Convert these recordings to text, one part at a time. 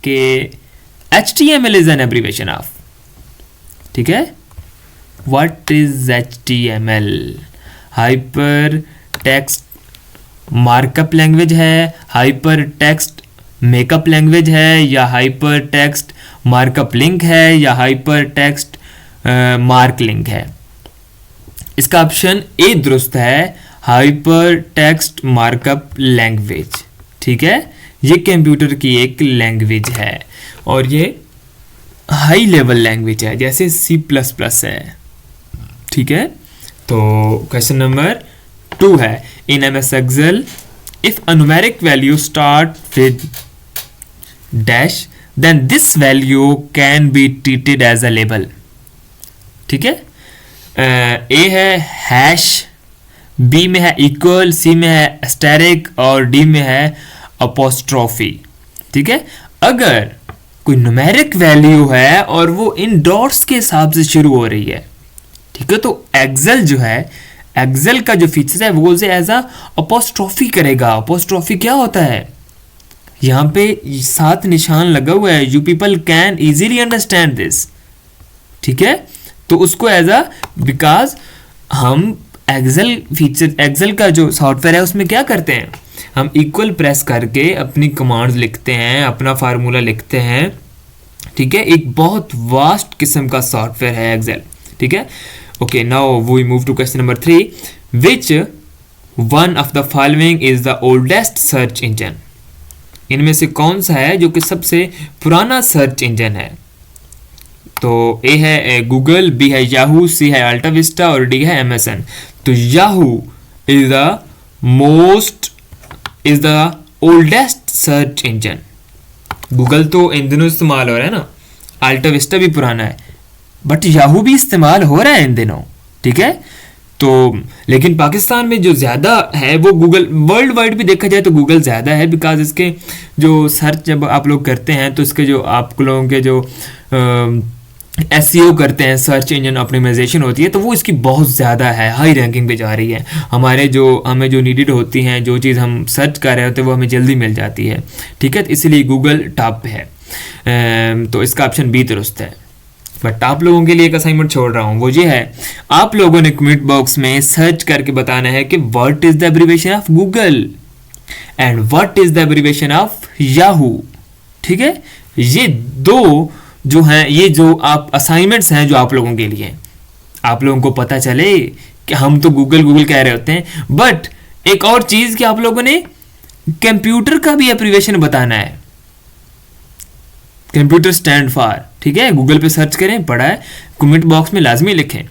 कि HTML is an abbreviation of, ठीक है। What is HTML? Hyper text markup language है, हाइपर टेक्स्ट मेकअप लैंग्वेज है, या हाइपर टेक्स्ट मार्कअप लिंक है, या हाइपर टेक्स्ट मार्क लिंक है? इसका ऑप्शन ए दुरुस्त है, हाइपर टेक्स्ट मार्कअप लैंग्वेज, ठीक है। ये कंप्यूटर की एक लैंग्वेज है और ये हाई लेवल लैंग्वेज है, जैसे C++ है, ठीक है। तो क्वेश्चन नंबर 2 है, इन MS Excel if a numeric value start with dash then this value can be treated as a label, ठीक है। ए है हैश, बी में है इक्वल, सी में है एस्टेरिक और डी में है अपोस्ट्रोफी, ठीक है। अगर कोई न्यूमेरिक वैल्यू है और वो इन डॉट्स के हिसाब से शुरू हो रही है, ठीक है, तो एक्सेल जो है, एक्सेल का जो फीचर है वो उसे एज अ अपोस्ट्रोफी करेगा। अपोस्ट्रोफी क्या होता है? यहाँ पे 7 निशान लगा हुआ है, you people can easily understand this, ठीक है। तो उसको एज अ, बिकॉज हम एक्सेल फीचर, एक्सेल का जो सॉफ्टवेयर है उसमें क्या करते हैं, हम इक्वल प्रेस करके अपनी कमांड्स लिखते हैं, अपना फार्मूला लिखते हैं, ठीक है। एक बहुत वास्ट किस्म का सॉफ्टवेयर है एक्सेल, ठीक है। Okay, now we move to question number 3, which one of the following is the oldest search engine? इनमें से कौन सा है जो कि सबसे पुराना सर्च इंजन है? तो ए है गूगल, बी है याहू, सी है अल्टा विस्टा और डी है MSN। तो Yahoo is the oldest search engine. Google तो इन दिनों इस्तेमाल हो रहा है ना, अल्टा विस्टा भी पुराना है, बट याहू भी इस्तेमाल हो रहा है इन दिनों, ठीक है। तो लेकिन पाकिस्तान में जो ज़्यादा है वो गूगल, वर्ल्ड वाइड भी देखा जाए तो गूगल ज़्यादा है, बिकॉज इसके जो सर्च जब आप लोग करते हैं तो इसके जो आप लोगों के जो SEO करते हैं, सर्च इंजन ऑप्टिमाइजेशन होती है, तो वो इसकी बहुत ज़्यादा है, हाई रैंकिंग पे जा रही है। हमें जो नीडेड होती हैं, जो चीज़ हम सर्च कर रहे होते हैं वो हमें जल्दी मिल जाती है, ठीक है। तो इसलिए गूगल टॉप पे है। तो इसका ऑप्शन बी दुरुस्त है। बट आप लोगों के लिए एक असाइनमेंट छोड़ रहा हूँ, वो ये है, आप लोगों ने कमेंट बॉक्स में सर्च करके बताना है कि what is the abbreviation of Google and what is the abbreviation of Yahoo, ठीक है। ये दो जो हैं, ये जो आप असाइनमेंट्स हैं जो आप लोगों के लिए, आप लोगों को पता चले कि हम तो गूगल कह रहे होते हैं, बट एक और चीज कि आप लोगों ने कंप्यूटर का भी एब्रीविएशन बताना है, कंप्यूटर स्टैंड फॉर, ठीक है। गूगल पे सर्च करें, पढ़ा है, कमेंट बॉक्स में लाजमी लिखें।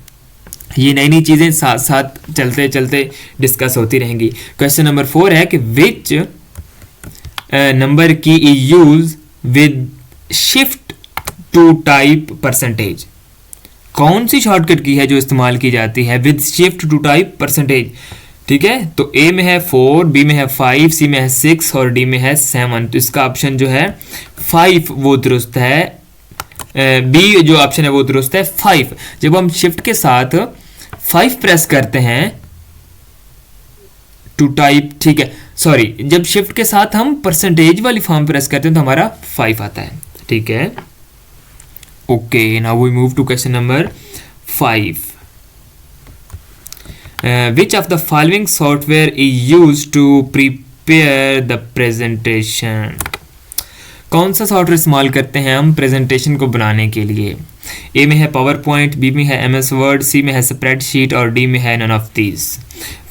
ये नई नई चीज़ें साथ साथ चलते चलते डिस्कस होती रहेंगी। क्वेश्चन नंबर 4 है कि which number key use with shift to type percentage? कौन सी शॉर्टकट की है जो इस्तेमाल की जाती है with shift to type percentage, ठीक है। तो ए में है 4, बी में है 5, सी में है 6 और डी में है 7। तो इसका ऑप्शन जो है 5 वो दुरुस्त है, बी जो ऑप्शन है वो दुरुस्त है 5। जब हम शिफ्ट के साथ 5 प्रेस करते हैं टू टाइप, ठीक है, सॉरी, जब शिफ्ट के साथ हम परसेंटेज वाली फॉर्म प्रेस करते हैं तो हमारा 5 आता है, ठीक है। Okay, now we move to question number 5। Which of the following software is used to prepare the presentation? कौन सा सॉफ्टवेयर इस्तेमाल करते हैं हम प्रेजेंटेशन को बनाने के लिए? ए में है पावर पॉइंट, बी में है MS वर्ड, सी में है स्प्रेडशीट और डी में है नन ऑफ दीज।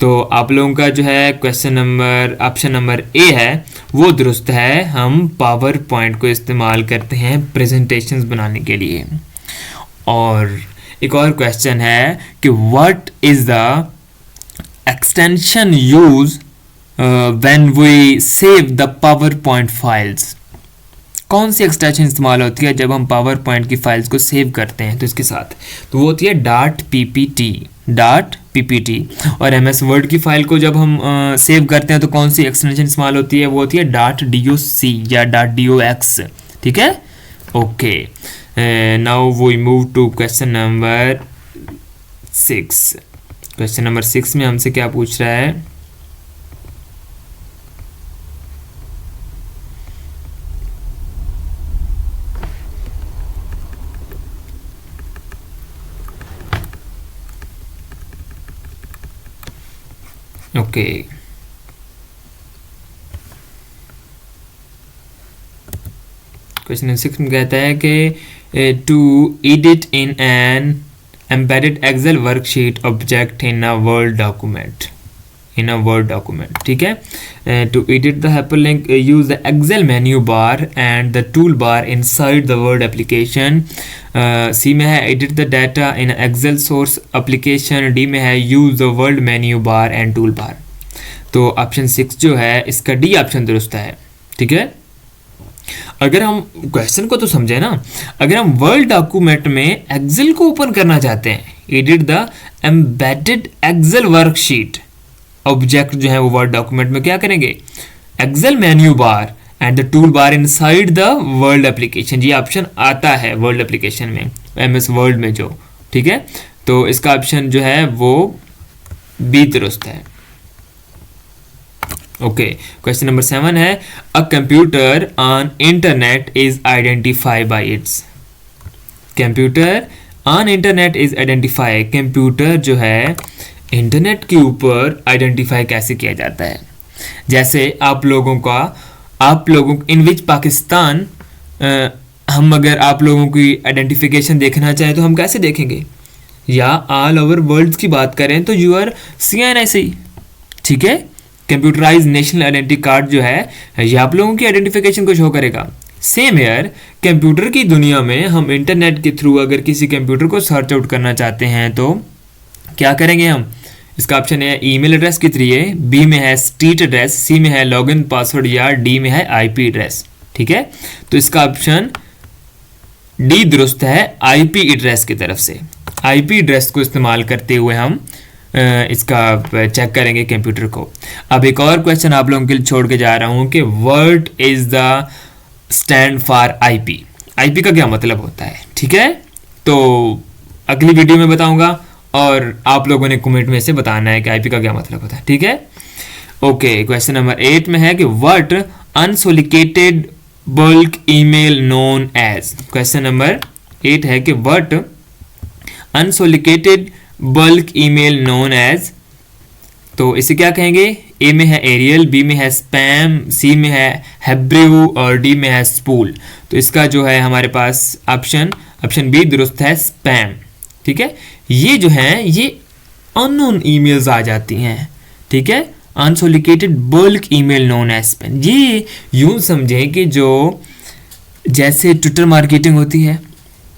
तो आप लोगों का जो है question number, option number A है वो दुरुस्त है, हम पावर पॉइंट को इस्तेमाल करते हैं प्रेजेंटेशंस बनाने के लिए। और एक और क्वेश्चन है कि what is the extension use when we save the PowerPoint files? कौन सी एक्सटेंशन इस्तेमाल होती है जब हम पावर पॉइंट की फाइल्स को सेव करते हैं तो इसके साथ? तो वो होती है .ppt। और MS वर्ड की फाइल को जब हम सेव करते हैं तो कौन सी एक्सटेंशन इस्तेमाल होती है? वो होती है .doc या .dox, ठीक है। Okay, now we move to question number 6। Question number 6 में हमसे क्या पूछ रहा है? ओके, क्वेश्चन 6 में कहता है कि to edit in an embedded Excel worksheet object in a Word document, ठीक है। To edit the hyperlink use the Excel menu bar and the tool bar inside the Word application. C में है edit the data in Excel source application. D में है use the Word menu bar and tool bar. तो option 6 जो है इसका D option दुरुस्त है, ठीक है। अगर हम क्वेश्चन को तो समझे ना, अगर हम वर्ड डॉक्यूमेंट में एक्सेल को ओपन करना चाहते हैं, edit the embedded Excel worksheet object जो है वो वर्ड डॉक्यूमेंट में क्या करेंगे, Excel menu bar and the tool bar inside the Word application. ये ऑप्शन आता है वर्ड एप्लीकेशन में, एमएस वर्ड में जो, ठीक है। तो इसका ऑप्शन जो है वो बी दुरुस्त है। ओके, क्वेश्चन नंबर 7 है a computer on internet is identify bye it's. Computer on internet is identify, computer जो है इंटरनेट के ऊपर आइडेंटिफाई कैसे किया जाता है। जैसे आप लोगों इन विच पाकिस्तान, हम अगर आप लोगों की आइडेंटिफिकेशन देखना चाहें तो हम कैसे देखेंगे, या ऑल ओवर वर्ल्ड की बात करें तो यू आर CNIC, ठीक है। कंप्यूटराइज नेशनल आइडेंटिटी कार्ड जो है ये आप लोगों की आइडेंटिफिकेशन को शो करेगा। सेम यार, कंप्यूटर की दुनिया में हम इंटरनेट के थ्रू अगर किसी कंप्यूटर को सर्च आउट करना चाहते हैं तो क्या करेंगे हम, इसका ऑप्शन है ईमेल एड्रेस के जरिए, बी में है स्ट्रीट एड्रेस, सी में है लॉगिन पासवर्ड, या डी में है IP एड्रेस, ठीक है। तो इसका ऑप्शन डी दुरुस्त है, IP एड्रेस की तरफ से। IP एड्रेस को इस्तेमाल करते हुए हम इसका चेक करेंगे कंप्यूटर को। अब एक और क्वेश्चन आप लोगों के लिए छोड़ के जा रहा हूं कि what is the stand for IP, IP का क्या मतलब होता है, ठीक है। तो अगली वीडियो में बताऊंगा और आप लोगों ने कमेंट में से बताना है कि IP का क्या मतलब होता है, ठीक है। ओके, क्वेश्चन नंबर 8 में है कि what unsolicited bulk email known as. Question number 8 है कि what unsolicited bulk email known as, तो इसे क्या कहेंगे, ए में है एरियल, बी में है स्पैम, सी में है हेब्रेव और डी में है स्पूल। तो इसका जो है हमारे पास ऑप्शन बी दुरुस्त है, स्पैम, ठीक है। ये जो है ये अननोन ईमेल्स आ जाती हैं, ठीक है, unsolicited bulk email known as spam. ये यूं समझें कि जो जैसे ट्विटर मार्केटिंग होती है,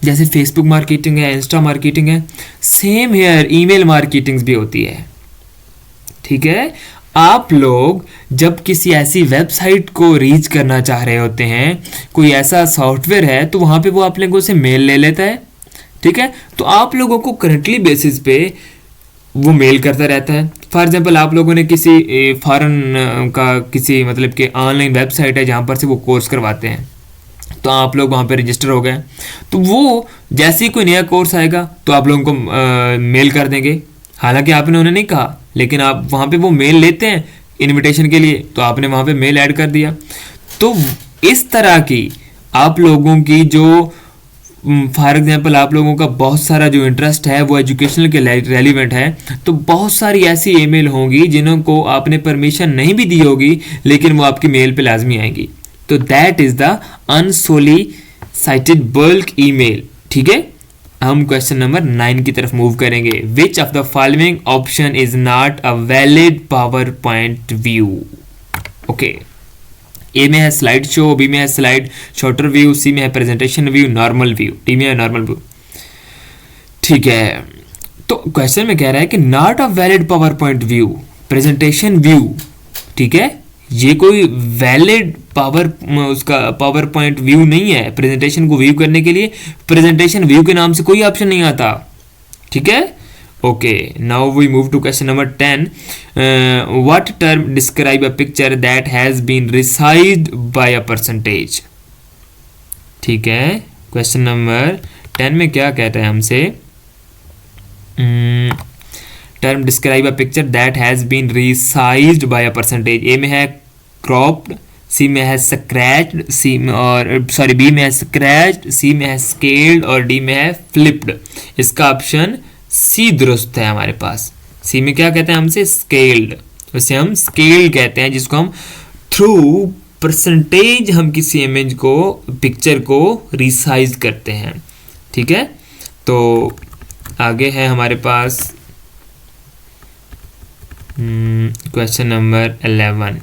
जैसे फेसबुक मार्केटिंग है, इंस्टा मार्केटिंग है, सेम हेयर ईमेल मार्केटिंग भी होती है, ठीक है। आप लोग जब किसी ऐसी वेबसाइट को रीच करना चाह रहे होते हैं, कोई ऐसा सॉफ्टवेयर है, तो वहां पे वो आप लोगों से मेल ले लेता है, ठीक है। तो आप लोगों को करंटली बेसिस पे वो मेल करता रहता है। फॉर एग्जांपल आप लोगों ने किसी फॉरेन का किसी मतलब कि ऑनलाइन वेबसाइट है जहाँ पर से वो कोर्स करवाते हैं, तो आप लोग वहाँ पे रजिस्टर हो गए, तो वो जैसे ही कोई नया कोर्स आएगा तो आप लोगों को मेल कर देंगे। हालांकि आपने उन्हें नहीं कहा, लेकिन आप वहाँ पे वो मेल लेते हैं इनविटेशन के लिए, तो आपने वहाँ पे मेल ऐड कर दिया। तो इस तरह की आप लोगों की जो फॉर एग्जांपल आप लोगों का बहुत सारा जो इंटरेस्ट है वो एजुकेशनल के रेलिवेंट है, तो बहुत सारी ऐसी ईमेल होंगी जिन्हों को आपने परमिशन नहीं भी दी होगी, लेकिन वो आपकी मेल पे लाजमी आएंगी। तो that is the unsolicited bulk email, ठीक है। हम क्वेश्चन नंबर 9 की तरफ मूव करेंगे। Which of the following option is not a valid PowerPoint view. Okay, A में है स्लाइड शो, बी में है स्लाइड शॉर्टर व्यू, सी में है presentation view, normal view, D में है नॉर्मल व्यू, ठीक है। तो क्वेश्चन में कह रहा है कि not a valid PowerPoint view, presentation view, ठीक है, ये कोई वैलिड उसका पावर पॉइंट व्यू नहीं है। प्रेजेंटेशन को व्यू करने के लिए प्रेजेंटेशन व्यू के नाम से कोई ऑप्शन नहीं आता, ठीक है। Okay, now we move to question number 10। What term describe a picture that has been resized by a percentage, ठीक है। क्वेश्चन नंबर 10 में क्या कहता है हमसे, term describe a picture that has been resized by a percentage. A में है cropped, सी में है स्क्रैच्ड, सी में और सॉरी बी में है स्क्रैच्ड, सी में है स्केल्ड और डी में है फ्लिप्ड। इसका ऑप्शन सी दुरुस्त है हमारे पास। सी में क्या कहते हैं हमसे, स्केल्ड। उसे हम स्केल कहते हैं, जिसको हम थ्रू परसेंटेज हम किसी इमेज को, पिक्चर को रिसाइज करते हैं। ठीक है, तो आगे है हमारे पास क्वेश्चन नंबर 11।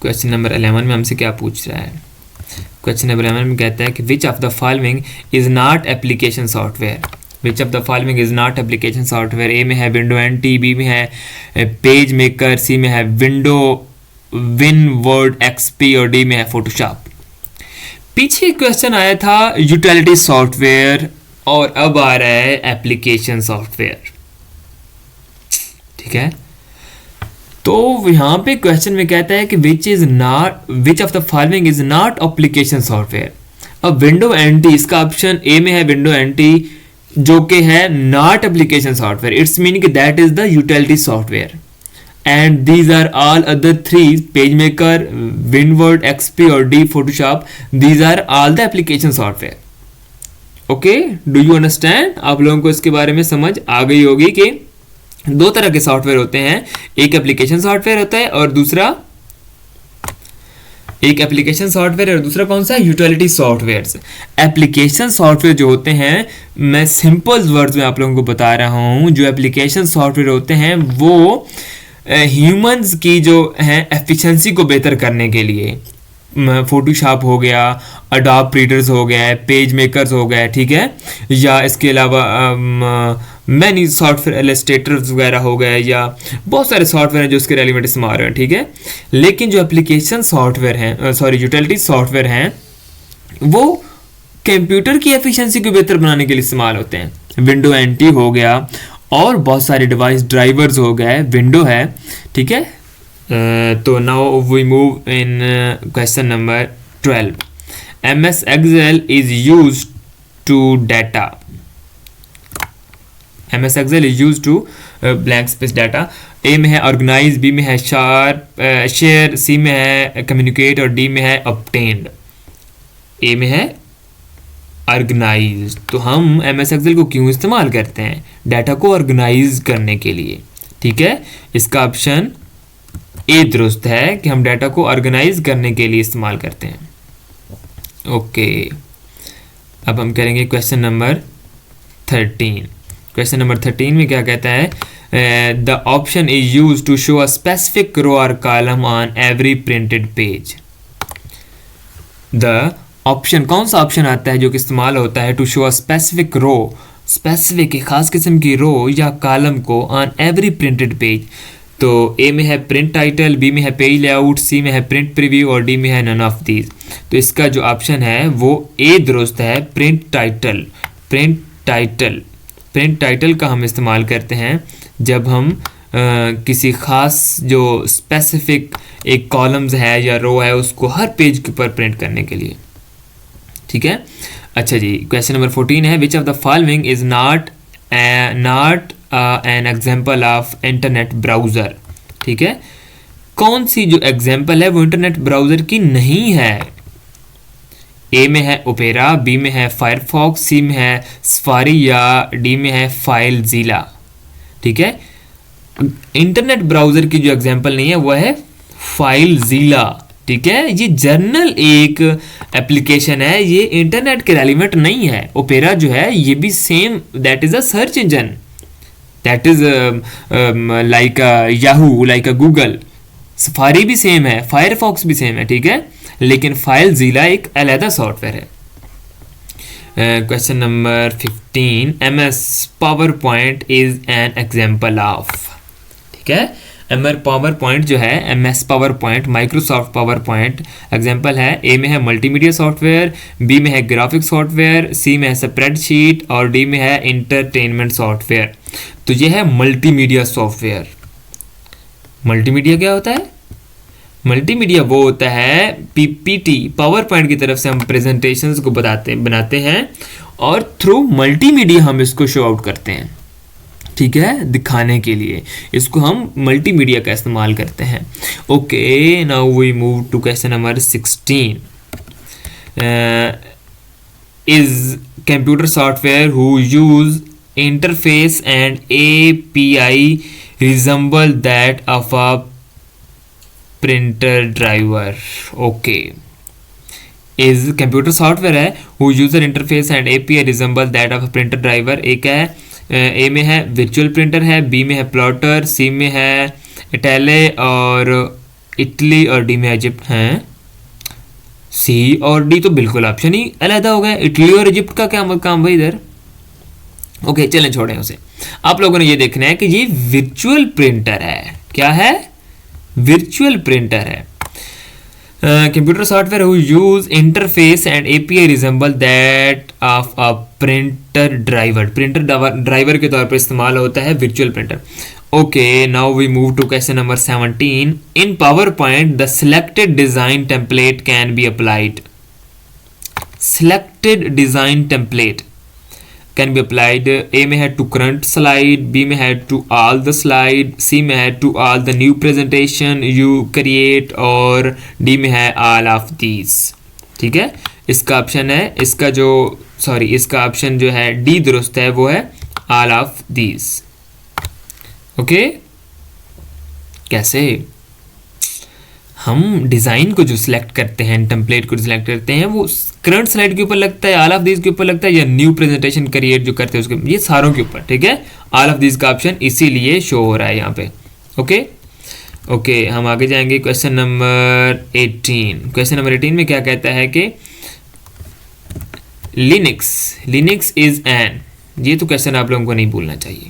क्वेश्चन नंबर 11 में हमसे क्या पूछ रहा है? क्वेश्चन नंबर 11 में कहता है कि which of the following is not application software. Which of the following is not application software. A में है विंडो एनटी, बी में है पेज मेकर, सी में है विंडो विन वर्ड एक्सपी और डी में है फोटोशॉप। पीछे क्वेश्चन आया था यूटिलिटी सॉफ्टवेयर और अब आ रहा है एप्लीकेशन सॉफ्टवेयर। ठीक है, तो यहाँ पे क्वेश्चन में कहता है कि which of the following is not application software. अब विंडो एनटी, इसका ऑप्शन ए में है विंडो एनटी, जो कि है not application software. It's mean कि that is the utility software and these are all other three, PageMaker, WinWord XP और the Photoshop, these are all the application software. Okay, do you understand? आप लोगों को इसके बारे में समझ आ गई होगी कि दो तरह के सॉफ्टवेयर होते हैं, एक एप्लीकेशन सॉफ्टवेयर होता है और दूसरा, एक एप्लीकेशन सॉफ्टवेयर और दूसरा कौन सा? Utility softwares. एप्लीकेशन सॉफ्टवेयर जो होते हैं, मैं सिंपल वर्ड्स में आप लोगों को बता रहा हूं, जो एप्लीकेशन सॉफ्टवेयर होते हैं वो ह्यूमंस की जो है एफिशिएंसी को बेहतर करने के लिए, फोटोशॉप हो गया, अडोब रीडर्स हो गया, पेज मेकर्स हो गया, ठीक है, या इसके अलावा मैनी सॉफ्टवेयर इलस्ट्रेटर्स वगैरह हो गए, या बहुत सारे सॉफ्टवेयर हैं जो इसके रेलिवेंट इस्तेमाल हो रहे हैं। ठीक है, लेकिन जो एप्लीकेशन सॉफ्टवेयर हैं, सॉरी यूटिलिटी सॉफ्टवेयर हैं, वो कंप्यूटर की एफिशिएंसी को बेहतर बनाने के लिए इस्तेमाल होते हैं। विंडो एनटी हो गया और बहुत सारे डिवाइस ड्राइवर्स हो गए, विंडो है। ठीक है, तो now we move in question number 12। MS Excel is used to data. MS Excel is used to blank space data. A में है ऑर्गेनाइज, बी में है शेयर, सी में है कम्युनिकेट और डी में है obtained. ए में है ऑर्गेनाइज। तो हम MS Excel को क्यों इस्तेमाल करते हैं? डाटा को ऑर्गेनाइज करने के लिए। ठीक है, इसका ऑप्शन ए दुरुस्त है कि हम डाटा को ऑर्गेनाइज करने के लिए इस्तेमाल करते हैं। ओके, अब हम करेंगे क्वेश्चन नंबर 13। क्वेश्चन नंबर 13 में क्या कहता है? The option is use to show a specific row और column on every printed page. The option, कौन सा ऑप्शन आता है जो कि इस्तेमाल होता है to show a specific row, specific एक खास किस्म की रो या कॉलम को ऑन एवरी प्रिंटेड पेज? तो ए में है प्रिंट टाइटल, बी में है पेज लेआउट, सी में है प्रिंट प्रीव्यू और डी में है नन ऑफ दीज। तो इसका जो ऑप्शन है वो ए दुरुस्त है, print title. Print title, print title का हम इस्तेमाल करते हैं जब हम किसी ख़ास जो स्पेसिफिक एक कॉलम्स है या रो है उसको हर पेज के ऊपर प्रिंट करने के लिए। ठीक है, अच्छा जी, क्वेश्चन नंबर 14 है विच of the following is not an example of internet browser. ठीक है, कौन सी जो एग्जाम्पल है वो इंटरनेट ब्राउज़र की नहीं है? ए में है ओपेरा, बी में है फायरफॉक्स, सी में है सफारी या डी में है फाइलज़ीला। ठीक है, इंटरनेट ब्राउज़र की जो एग्जाम्पल नहीं है वो है फाइलज़ीला। ठीक है, ये जर्नल एक एप्लीकेशन है, ये इंटरनेट के रेलिवेंट नहीं है। ओपेरा जो है ये भी same, that is a search engine, that is like Yahoo, like a Google. Safari भी सेम है, फायरफॉक्स भी सेम है। ठीक है, लेकिन फाइलज़ीला एक अलग सॉफ्टवेयर है। Question number 15, MS power point is an example of. ठीक है, MS पावर पॉइंट जो है, MS power point Microsoft power point example है। ए में है मल्टीमीडिया सॉफ्टवेयर, बी में है ग्राफिक सॉफ्टवेयर, सी में है स्प्रेडशीट और डी में है इंटरटेनमेंट सॉफ्टवेयर। तो ये है मल्टीमीडिया सॉफ्टवेयर। मल्टीमीडिया क्या होता है? मल्टीमीडिया वो होता है PPT, पावर पॉइंट की तरफ से हम प्रेजेंटेशंस को बनाते हैं और थ्रू मल्टीमीडिया हम इसको शो आउट करते हैं। ठीक है, दिखाने के लिए इसको हम मल्टीमीडिया का इस्तेमाल करते हैं। Okay, now we move to question number 16। Is computer software who use interface and API resemble that of a printer driver. Okay, is computer software है who user interface and API resemble that of a printer driver. एक है ए में है virtual printer है, B में है plotter, सी में है इटैले और इटली और डी में इजिप्ट हैं। सी और डी तो बिल्कुल ऑप्शन ही अलहदा हो गया, इटली और इजिप्ट का क्या काम भाई इधर। ओके चलें छोड़ें उसे। आप लोगों ने ये देखना है कि ये वर्चुअल प्रिंटर है। क्या है? वर्चुअल प्रिंटर है। Computer software who use interface and API resemble that of a printer driver. Printer driver के तौर पर इस्तेमाल होता है virtual printer. Okay, now we move to question number 17. In PowerPoint, the selected design template can be applied. Selected design template can be applied. A में है to current slide, B में है to all the slide, C में है to all the new presentation you create और D में है all of these. ठीक है, इसका ऑप्शन है, इसका ऑप्शन जो है D दुरुस्त है, वो है all of these. ओके कैसे हम डिज़ाइन को जो सिलेक्ट करते हैं, टेम्पलेट को सिलेक्ट करते हैं, वो करंट स्लाइड के ऊपर लगता है, ऑल ऑफ दीज के ऊपर लगता है, या न्यू प्रेजेंटेशन क्रिएट जो करते हैं उसके, ये सारों के ऊपर। ठीक है, ऑल ऑफ दीज का ऑप्शन इसीलिए शो हो रहा है यहाँ पे। ओके हम आगे जाएंगे क्वेश्चन नंबर 18। क्वेश्चन नंबर 18 में क्या कहता है कि लिनक्स इज एन, ये तो क्वेश्चन आप लोगों को नहीं भूलना चाहिए।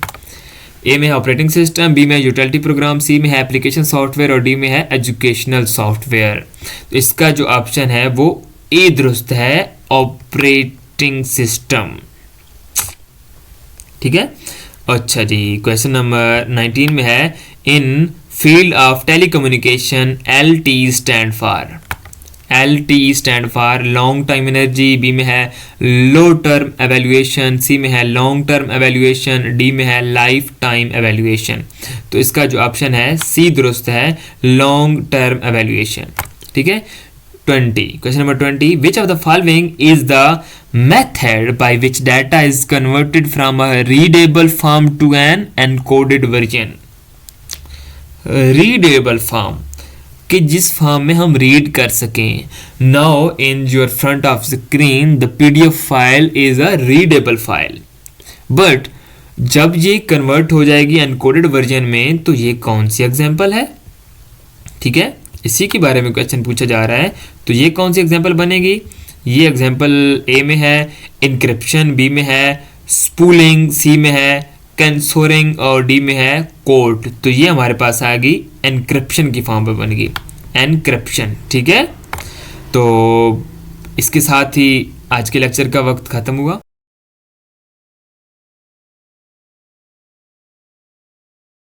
ए में है ऑपरेटिंग सिस्टम, बी में है यूटिलिटी प्रोग्राम, सी में है एप्लीकेशन सॉफ्टवेयर और डी में है एजुकेशनल सॉफ्टवेयर। तो इसका जो ऑप्शन है वो ए दुरुस्त है, ऑपरेटिंग सिस्टम। ठीक है, अच्छा जी। क्वेश्चन नंबर 19 में है in field of telecommunication LTE stand for long time energy, B में है लो टर्म एवेल्युएशन, सी में है लॉन्ग टर्म एवेल्युएशन, डी में है लाइफ टाइम एवेल्युएशन। तो इसका जो ऑप्शन है सी दुरुस्त है, लॉन्ग टर्म एवेल्युएशन। ठीक है, 20 question number 20, which of the following is the method by which data is converted from a readable form to an encoded version. Readable form कि जिस फॉर्म में हम रीड कर सकें। Now in your front of screen the PDF file is a readable file, but जब ये convert हो जाएगी एनकोडेड वर्जन में तो ये कौन सी एग्जांपल है। ठीक है, इसी के बारे में क्वेश्चन पूछा जा रहा है। तो ये कौन सी एग्जांपल बनेगी? ये एग्जांपल ए में है इंक्रिप्शन, बी में है स्पूलिंग, सी में है कैंसोरिंग और डी में है कोड। तो ये हमारे पास आ गई एनक्रिप्शन की फॉर्म पे बन गई एनक्रिप्शन। ठीक है, तो इसके साथ ही आज के लेक्चर का वक्त ख़त्म हुआ।